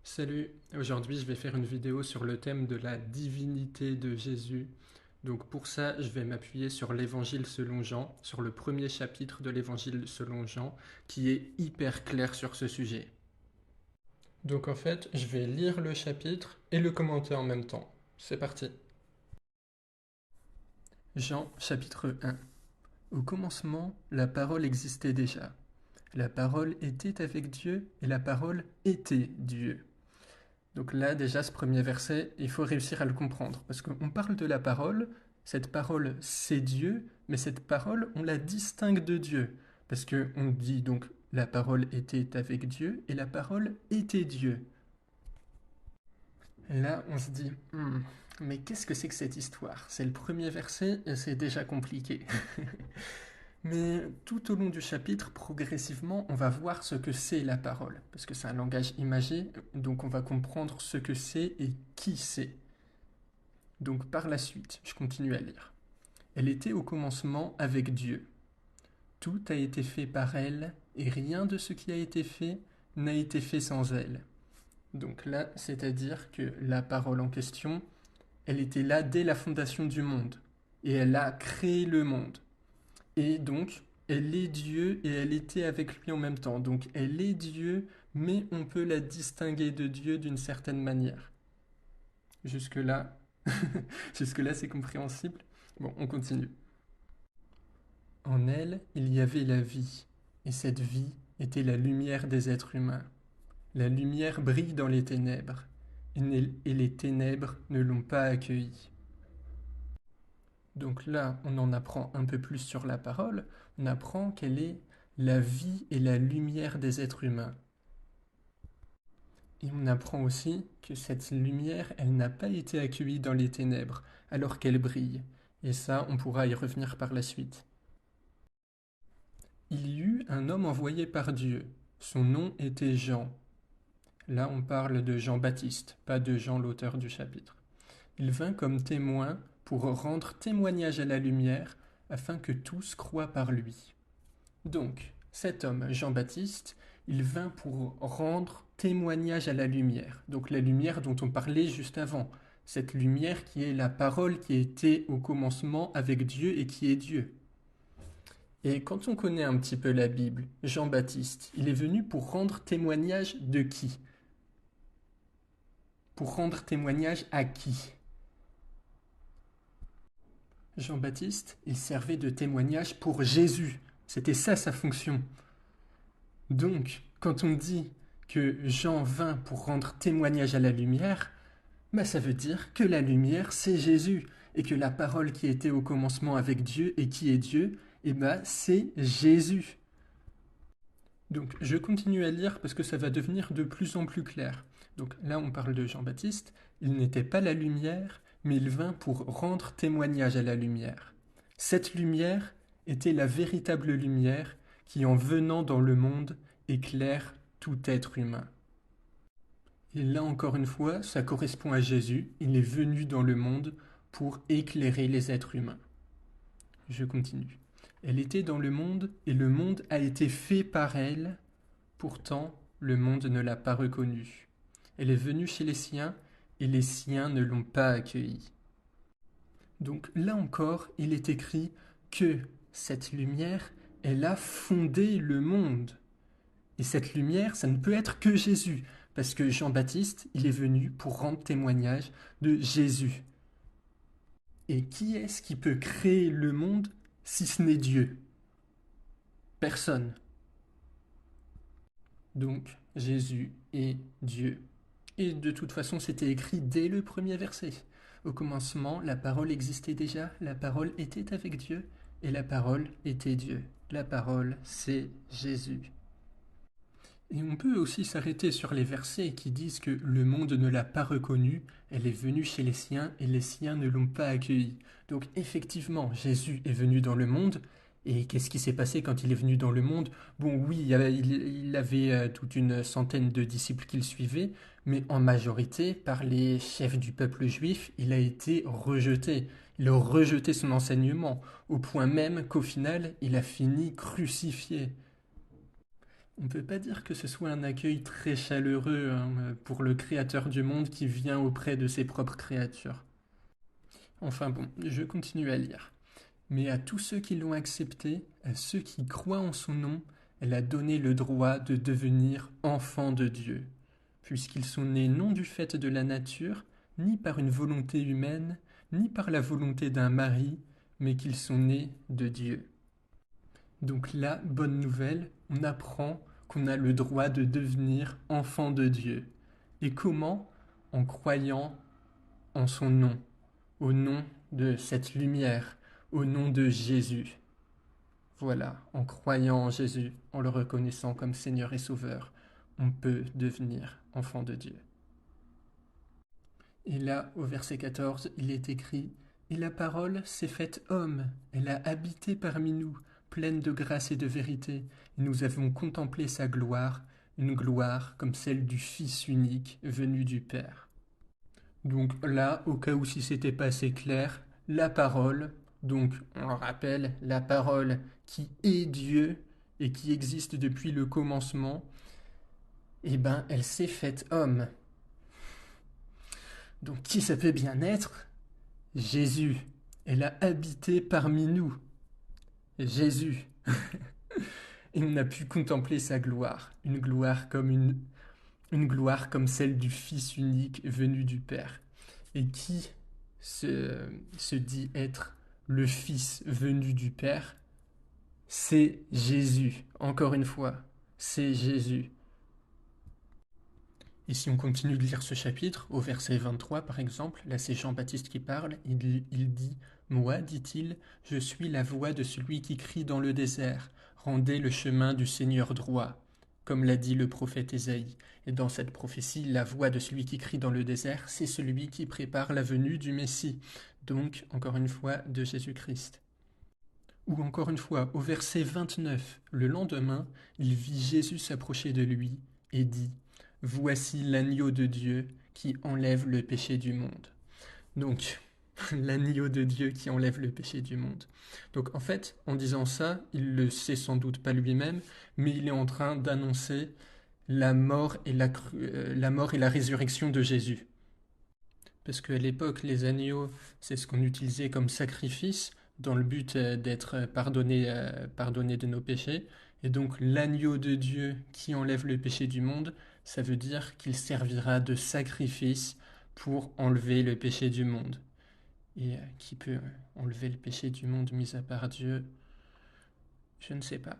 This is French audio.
Salut, aujourd'hui je vais faire une vidéo sur le thème de la divinité de Jésus. Donc pour ça, je vais m'appuyer sur l'Évangile selon Jean, sur le premier chapitre de l'Évangile selon Jean, qui est hyper clair sur ce sujet. Donc en fait, je vais lire le chapitre et le commenter en même temps. C'est parti. Jean chapitre 1. Au commencement, la parole existait déjà. La parole était avec Dieu et la parole était Dieu. Donc là, déjà, ce premier verset, il faut réussir à le comprendre. Parce qu'on parle de la parole, cette parole, c'est Dieu, mais cette parole, on la distingue de Dieu. Parce qu'on dit donc, la parole était avec Dieu, et la parole était Dieu. Et là, on se dit, mais qu'est-ce que c'est que cette histoire? C'est le premier verset, et c'est déjà compliqué. Mais tout au long du chapitre, progressivement, on va voir ce que c'est la parole, parce que c'est un langage imagé, donc on va comprendre ce que c'est et qui c'est. Donc par la suite, je continue à lire. Elle était au commencement avec Dieu. Tout a été fait par elle, et rien de ce qui a été fait n'a été fait sans elle. Donc là, c'est-à-dire que la parole en question, elle était là dès la fondation du monde, et elle a créé le monde. Et donc, elle est Dieu et elle était avec lui en même temps. Donc, elle est Dieu, mais on peut la distinguer de Dieu d'une certaine manière. Jusque-là, jusque-là, c'est compréhensible. Bon, on continue. En elle, il y avait la vie, et cette vie était la lumière des êtres humains. La lumière brille dans les ténèbres, et les ténèbres ne l'ont pas accueillie. Donc là, on en apprend un peu plus sur la parole, on apprend qu'elle est la vie et la lumière des êtres humains. Et on apprend aussi que cette lumière, elle n'a pas été accueillie dans les ténèbres, alors qu'elle brille. Et ça, on pourra y revenir par la suite. Il y eut un homme envoyé par Dieu. Son nom était Jean. Là, on parle de Jean-Baptiste, pas de Jean l'auteur du chapitre. Il vint comme témoin pour rendre témoignage à la lumière, afin que tous croient par lui. Donc, cet homme, Jean-Baptiste, il vint pour rendre témoignage à la lumière. Donc la lumière dont on parlait juste avant. Cette lumière qui est la parole qui était au commencement avec Dieu et qui est Dieu. Et quand on connaît un petit peu la Bible, Jean-Baptiste, il est venu pour rendre témoignage de qui? Pour rendre témoignage à qui? Jean-Baptiste, il servait de témoignage pour Jésus. C'était ça sa fonction. Donc, quand on dit que Jean vint pour rendre témoignage à la lumière, bah ça veut dire que la lumière c'est Jésus et que la parole qui était au commencement avec Dieu et qui est Dieu, et bah c'est Jésus. Donc je continue à lire parce que ça va devenir de plus en plus clair. Donc là on parle de Jean-Baptiste, il n'était pas la lumière, mais il vint pour rendre témoignage à la lumière. Cette lumière était la véritable lumière qui en venant dans le monde éclaire tout être humain. Et là encore une fois, ça correspond à Jésus, il est venu dans le monde pour éclairer les êtres humains. Je continue. Elle était dans le monde et le monde a été fait par elle. Pourtant, le monde ne l'a pas reconnue. Elle est venue chez les siens, et les siens ne l'ont pas accueillie. Donc là encore, il est écrit que cette lumière, elle a fondé le monde. Et cette lumière, ça ne peut être que Jésus, parce que Jean-Baptiste, il est venu pour rendre témoignage de Jésus. Et qui est-ce qui peut créer le monde si ce n'est Dieu? Personne. Donc, Jésus est Dieu. Et de toute façon, c'était écrit dès le premier verset. Au commencement, la parole existait déjà, la parole était avec Dieu, et la parole était Dieu. La parole, c'est Jésus. Et on peut aussi s'arrêter sur les versets qui disent que le monde ne l'a pas reconnue, elle est venue chez les siens et les siens ne l'ont pas accueillie. Donc effectivement, Jésus est venu dans le monde, et qu'est-ce qui s'est passé quand il est venu dans le monde? Bon oui, il avait toute une centaine de disciples qui le suivaient, mais en majorité, par les chefs du peuple juif, il a été rejeté. Il a rejeté son enseignement, au point même qu'au final, il a fini crucifié. On ne peut pas dire que ce soit un accueil très chaleureux hein, pour le créateur du monde qui vient auprès de ses propres créatures. Enfin bon, je continue à lire. Mais à tous ceux qui l'ont accepté, à ceux qui croient en son nom, elle a donné le droit de devenir enfants de Dieu, puisqu'ils sont nés non du fait de la nature, ni par une volonté humaine, ni par la volonté d'un mari, mais qu'ils sont nés de Dieu. Donc là, bonne nouvelle, on apprend qu'on a le droit de devenir enfant de Dieu. Et comment? En croyant en son nom, au nom de cette lumière, au nom de Jésus. Voilà, en croyant en Jésus, en le reconnaissant comme Seigneur et Sauveur, on peut devenir enfant de Dieu. Et là, au verset 14, il est écrit « Et la parole s'est faite homme, elle a habité parmi nous, pleine de grâce et de vérité, et nous avons contemplé sa gloire, une gloire comme celle du Fils unique venu du Père. » Donc là, au cas où si c'était pas assez clair, la parole, donc on le rappelle, la parole qui est Dieu et qui existe depuis le commencement, eh ben elle s'est faite homme. Donc qui ça peut bien être? Jésus. Elle a habité parmi nous. Jésus. Et on a pu contempler sa gloire, une gloire comme celle du Fils unique venu du Père. Et qui se dit être le Fils venu du Père? C'est Jésus. Encore une fois, c'est Jésus. Et si on continue de lire ce chapitre, au verset 23 par exemple, là c'est Jean-Baptiste qui parle, il dit « Moi, dit-il, je suis la voix de celui qui crie dans le désert, rendez le chemin du Seigneur droit », comme l'a dit le prophète Ésaïe. Et dans cette prophétie, la voix de celui qui crie dans le désert, c'est celui qui prépare la venue du Messie, donc encore une fois de Jésus-Christ. Ou encore une fois, au verset 29, le lendemain, il vit Jésus s'approcher de lui et dit « Voici l'agneau de Dieu qui enlève le péché du monde. » Donc, l'agneau de Dieu qui enlève le péché du monde. Donc en fait, en disant ça, il le sait sans doute pas lui-même, mais il est en train d'annoncer la mort et la résurrection de Jésus. Parce qu'à l'époque, les agneaux, c'est ce qu'on utilisait comme sacrifice dans le but d'être pardonné de nos péchés. Et donc l'agneau de Dieu qui enlève le péché du monde, ça veut dire qu'il servira de sacrifice pour enlever le péché du monde. Et qui peut enlever le péché du monde mis à part Dieu? Je ne sais pas.